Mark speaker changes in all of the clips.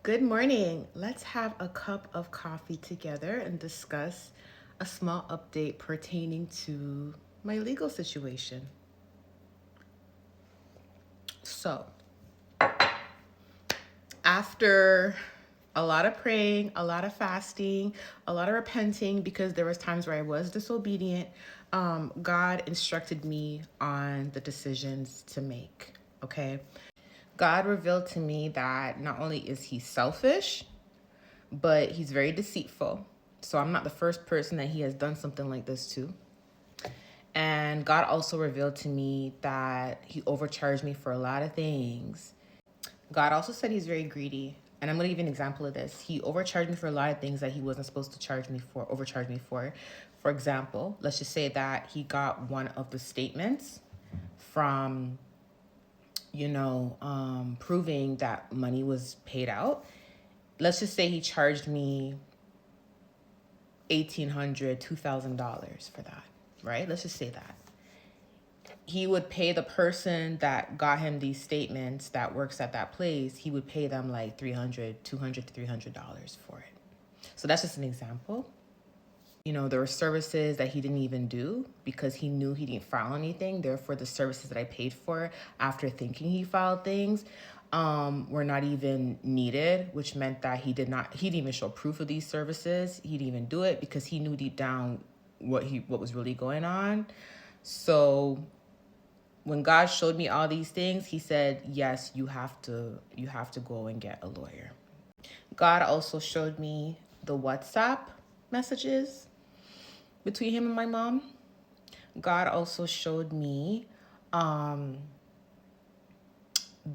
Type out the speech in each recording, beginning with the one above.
Speaker 1: Good morning. Let's have a cup of coffee together and discuss a small update pertaining to my legal situation. So, after a lot of praying, a lot of fasting, a lot of repenting, because there was times where I was disobedient, God instructed me on the decisions to make. Okay. God revealed to me that not only is he selfish, but he's very deceitful. So I'm not the first person that he has done something like this to. And God also revealed to me that he overcharged me for a lot of things. God also said he's very greedy. And I'm going to give you an example of this. He overcharged me for a lot of things that he wasn't supposed to charge me for, overcharge me for. For example, let's just say that he got one of the statements from, proving that money was paid out. Let's just say he charged me $1,800, $2,000 for that, right? Let's just say that. He would pay the person that got him these statements that works at that place, he would pay them like $200 to $300 for it. So that's just an example. There were services that he didn't even do because he knew he didn't file anything. Therefore, the services that I paid for after thinking he filed things were not even needed, which meant that he didn't even show proof of these services. He didn't even do it because he knew deep down what was really going on. So when God showed me all these things, he said, yes, you have to go and get a lawyer. God also showed me the WhatsApp messages between him and my mom. God also showed me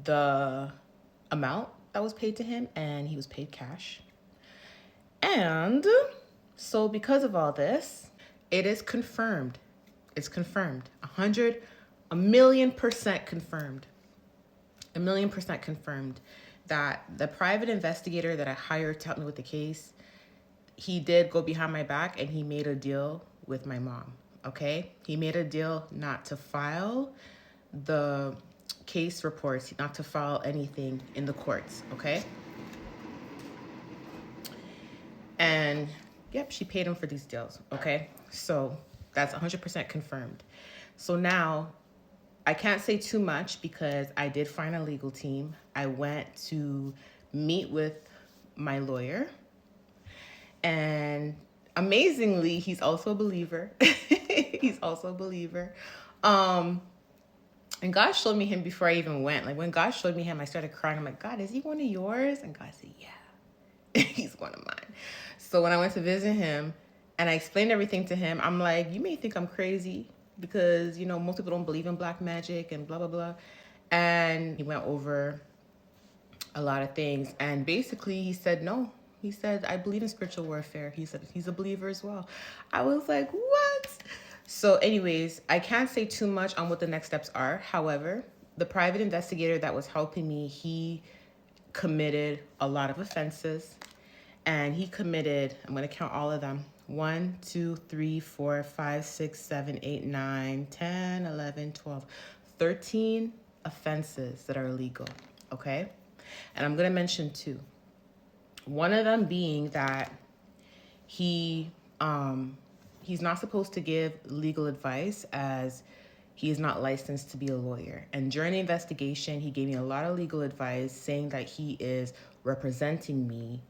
Speaker 1: the amount that was paid to him, and he was paid cash. And so because of all this, it is confirmed. It's confirmed. 1,000,000% confirmed. 1,000,000% confirmed that the private investigator that I hired to help me with the case, he did go behind my back and he made a deal with my mom. Okay? He made a deal not to file the case reports, not to file anything in the courts. Okay? And yep, she paid him for these deals. Okay? So that's 100% confirmed. So now I can't say too much because I did find a legal team. I went to meet with my lawyer, and amazingly, he's also a believer. He's also a believer. And God showed me him before I even went. Like when God showed me him, I started crying. I'm like, God, is he one of yours? And God said, yeah, he's one of mine. So when I went to visit him and I explained everything to him, I'm like, you may think I'm crazy because, most people don't believe in black magic and blah, blah, blah. And he went over a lot of things. And basically he said, no. He said, I believe in spiritual warfare. He said, he's a believer as well. I was like, what? So anyways, I can't say too much on what the next steps are. However, the private investigator that was helping me, he committed a lot of offenses. And he committed, I'm going to count all of them. 1, 2, 3, 4, 5, 6, 7, 8, 9, 10, 11, 12, 13 offenses that are illegal. Okay? And I'm going to mention 2. One of them being that he's not supposed to give legal advice as he is not licensed to be a lawyer. And during the investigation, he gave me a lot of legal advice saying that he is representing me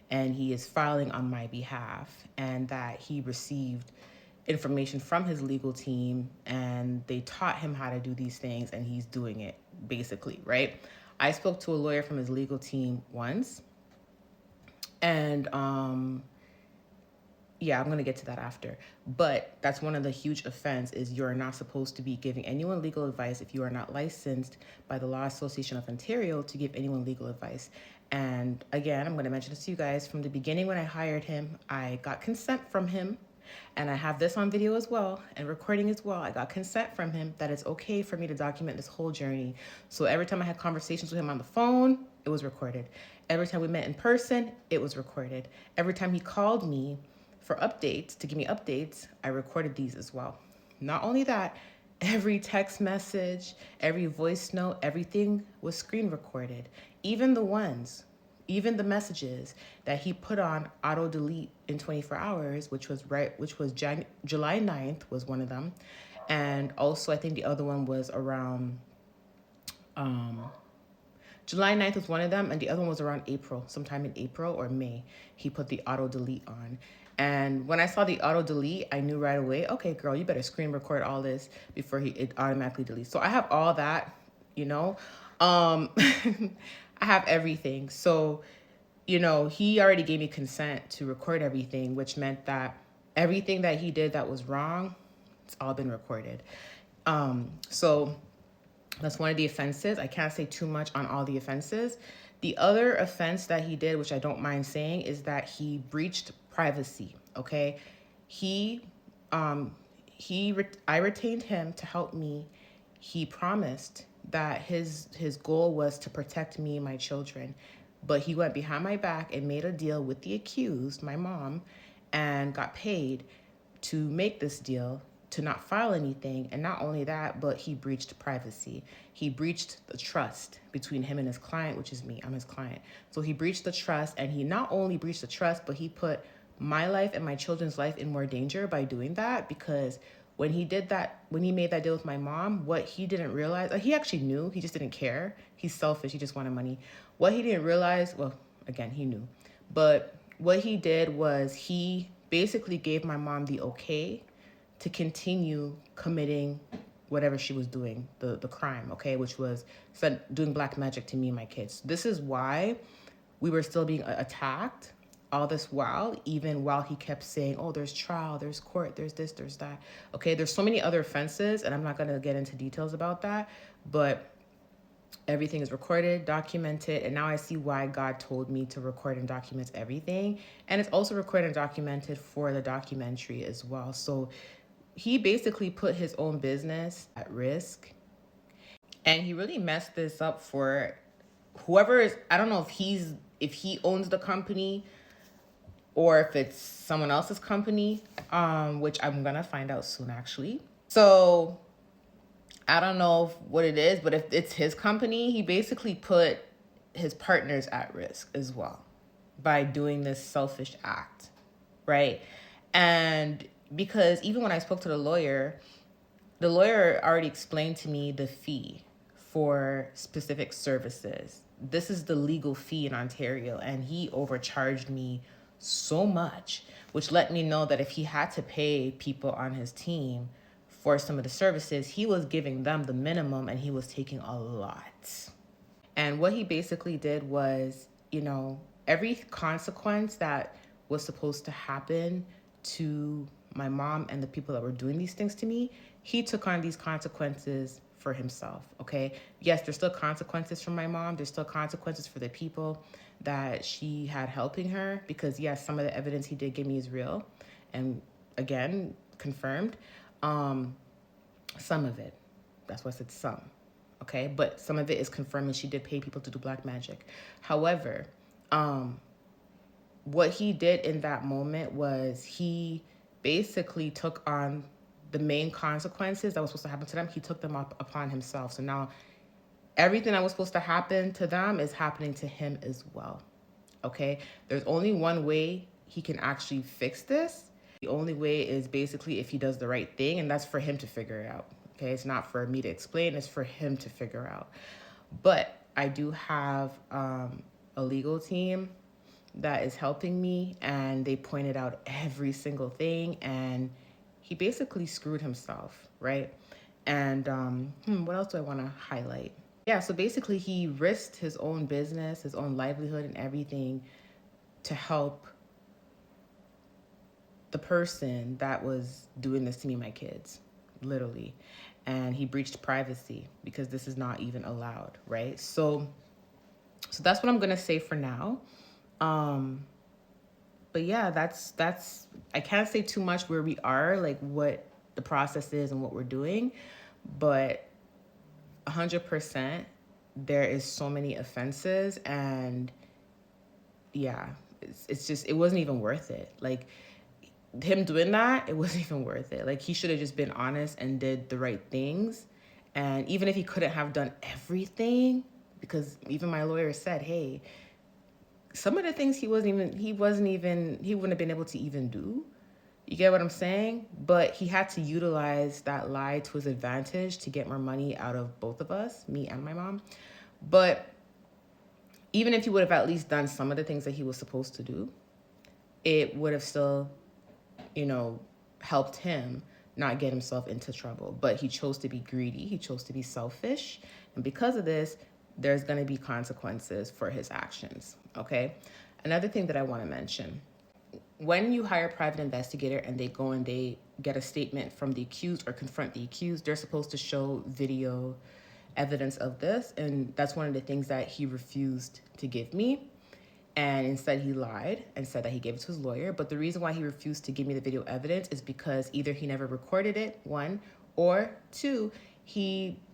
Speaker 1: and he is filing on my behalf, and that he received information from his legal team and they taught him how to do these things and he's doing it basically, right? I spoke to a lawyer from his legal team once, and yeah, I'm going to get to that after. But that's one of the huge offense is you're not supposed to be giving anyone legal advice if you are not licensed by the Law Association of Ontario to give anyone legal advice. And again, I'm going to mention this to you guys. From the beginning when I hired him, I got consent from him. And I have this on video as well and recording as well. I got consent from him that it's okay for me to document this whole journey. So every time I had conversations with him on the phone, it was recorded. Every time we met in person, it was recorded. Every time he called me for updates, to give me updates, I recorded these as well. Not only that, every text message, every voice note, everything was screen recorded. Even the ones even the messages that he put on auto delete in 24 hours, which was July 9th was one of them. And also I think the other one was around July 9th was one of them, and the other one was around April, sometime in April or May. He put the auto delete on. And when I saw the auto delete, I knew right away, okay, girl, you better screen record all this before it automatically deletes. So I have all that, you know. I have everything. So, you know, he already gave me consent to record everything, which meant that everything that he did that was wrong, it's all been recorded. So that's one of the offenses. I can't say too much on all the offenses. The other offense that he did, which I don't mind saying, is that he breached privacy. Okay, I retained him to help me. He promised that his goal was to protect me and my children, but he went behind my back and made a deal with the accused, my mom, and got paid to make this deal, to not file anything. And not only that, but he breached privacy. He breached the trust between him and his client, which is me. I'm his client. So he breached the trust, and he not only breached the trust, but he put my life and my children's life in more danger by doing that. Because when he did that, when he made that deal with my mom, what he didn't realize, he actually knew, he just didn't care. He's selfish, he just wanted money. What he didn't realize, well, again, he knew, but what he did was he basically gave my mom the okay to continue committing whatever she was doing, the crime, okay, which was doing black magic to me and my kids. This is why we were still being attacked all this while, even while he kept saying, oh, there's trial, there's court, there's this, there's that. Okay, there's so many other offenses, and I'm not going to get into details about that, but everything is recorded, documented, and now I see why God told me to record and document everything. And it's also recorded and documented for the documentary as well. So he basically put his own business at risk, and he really messed this up for whoever is, I don't know if he owns the company or if it's someone else's company, which I'm gonna find out soon actually. So I don't know what it is, but if it's his company, he basically put his partners at risk as well by doing this selfish act, right? And because even when I spoke to the lawyer already explained to me the fee for specific services. This is the legal fee in Ontario, and he overcharged me so much, which let me know that if he had to pay people on his team for some of the services, he was giving them the minimum and he was taking a lot. And what he basically did was, you know, every consequence that was supposed to happen to my mom and the people that were doing these things to me, he took on these consequences for himself, okay? Yes, there's still consequences for my mom. There's still consequences for the people that she had helping her, because yes, some of the evidence he did give me is real. And again, confirmed. Some of it, that's why I said some, okay? But some of it is confirming she did pay people to do black magic. However, what he did in that moment was he basically took on the main consequences that was supposed to happen to them. He took them up upon himself. So now everything that was supposed to happen to them is happening to him as well, okay? There's only one way he can actually fix this. The only way is basically if he does the right thing, and that's for him to figure it out, okay? It's not for me to explain, it's for him to figure out. But I do have a legal team that is helping me, and they pointed out every single thing, and he basically screwed himself, right? And what else do I want to highlight? Yeah, so basically he risked his own business, his own livelihood and everything to help the person that was doing this to me and my kids, literally. And he breached privacy because this is not even allowed, right? So that's what I'm gonna say for now. But yeah, that's I can't say too much where we are, like what the process is and what we're doing, but 100% there is so many offenses, and yeah, it's just, it wasn't even worth it. Like him doing that, it wasn't even worth it. Like he should have just been honest and did the right things. And even if he couldn't have done everything, because even my lawyer said, hey, some of the things he wouldn't have been able to even do. You get what I'm saying? But he had to utilize that lie to his advantage to get more money out of both of us, me and my mom. But even if he would have at least done some of the things that he was supposed to do, it would have still, helped him not get himself into trouble. But he chose to be greedy. He chose to be selfish. And because of this, there's going to be consequences for his actions. Okay. Another thing that I want to mention, when you hire a private investigator and they go and they get a statement from the accused or confront the accused, they're supposed to show video evidence of this. And that's one of the things that he refused to give me. And instead he lied and said that he gave it to his lawyer. But the reason why he refused to give me the video evidence is because either he never recorded it, one, or two,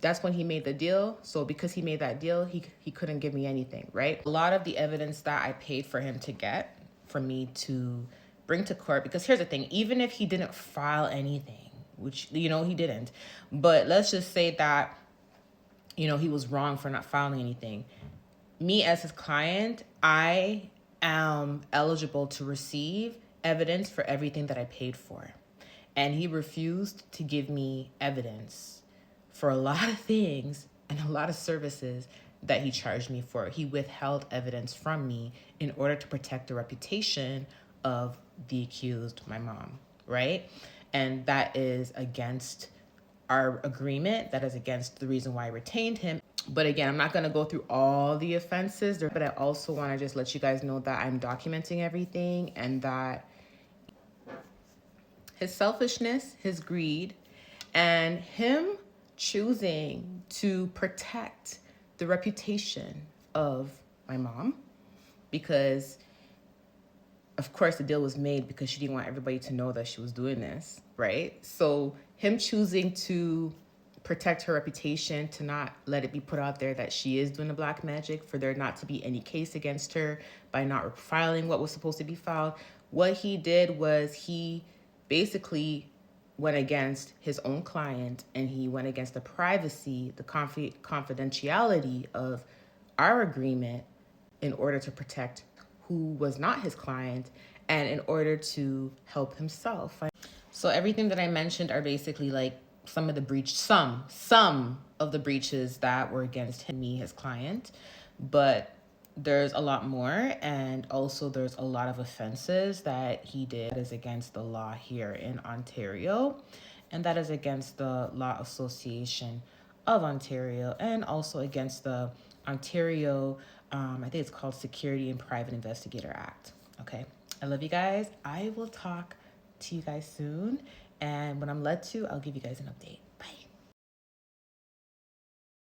Speaker 1: that's when he made the deal. So because he made that deal, he couldn't give me anything, right? A lot of the evidence that I paid for him to get for me to bring to court, because here's the thing, even if he didn't file anything, which, he didn't, but let's just say that, he was wrong for not filing anything. Me as his client, I am eligible to receive evidence for everything that I paid for. And he refused to give me evidence for a lot of things and a lot of services that he charged me for. He withheld evidence from me in order to protect the reputation of the accused, my mom, right? And that is against our agreement. That is against the reason why I retained him. But again, I'm not going to go through all the offenses, but I also want to just let you guys know that I'm documenting everything, and that his selfishness, his greed, and him choosing to protect the reputation of my mom, because of course the deal was made because she didn't want everybody to know that she was doing this, right? So him choosing to protect her reputation, to not let it be put out there that she is doing the black magic, for there not to be any case against her by not filing what was supposed to be filed. What he did was he basically went against his own client, and he went against the privacy, the confidentiality of our agreement in order to protect who was not his client and in order to help himself. So everything that I mentioned are basically like some of the breaches that were against him, me, his client. But there's a lot more, and also there's a lot of offenses that he did that is against the law here in Ontario, and that is against the Law Association of Ontario, and also against the Ontario, I think it's called Security and Private Investigator Act. Okay, I love you guys. I will talk to you guys soon, and when I'm led to, I'll give you guys an update. Bye.